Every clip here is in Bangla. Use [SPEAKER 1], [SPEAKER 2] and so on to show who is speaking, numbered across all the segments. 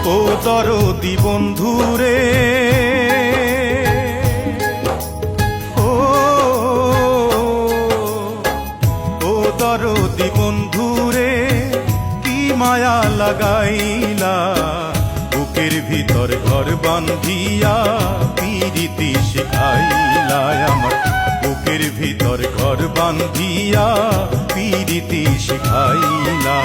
[SPEAKER 1] ও দরদি বন্ধুরে, ও ও দরদি বন্ধুরে, কি মায়া লাগাইলা বুকের ভিতর ঘর বান্ধিয়া পিরিতি শিখাইলা। আমার বুকের ভিতর ঘর বান্ধিয়া পিরিতি শিখাইলা।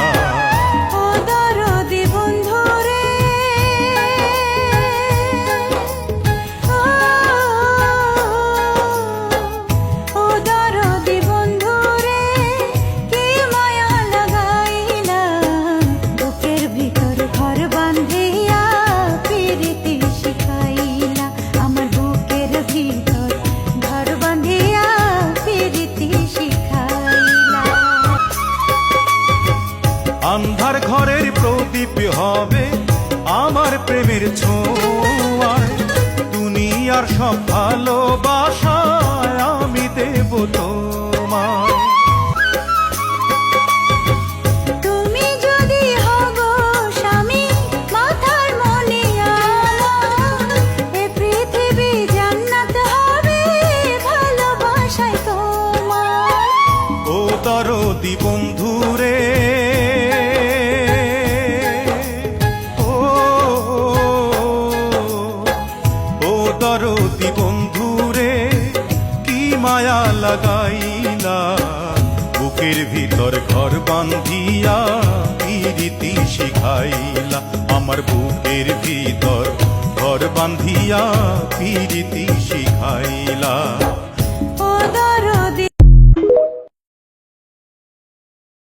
[SPEAKER 1] আন্ধার ঘরের প্রদীপ হবে আমার প্রেমের ছোঁয়ায়, দুনিয়ার সব ভালোবাসায় আমি দেব তোমায়।
[SPEAKER 2] তুমি যদি হগো স্বামী মাথার মনে আমার, এ পৃথিবী জান্নাত হবে ভালোবাসায় তোমার।
[SPEAKER 1] ও দরদি বন্ধুরে, দরদি বন্ধুরে, কি মায়া লাগাইলা বুকের ভিতর ঘর বান্ধিয়া পিরিতি শিখাইলা। আমার বুকের ভিতর ঘর বান্ধিয়া পিরিতি শিখাইলা।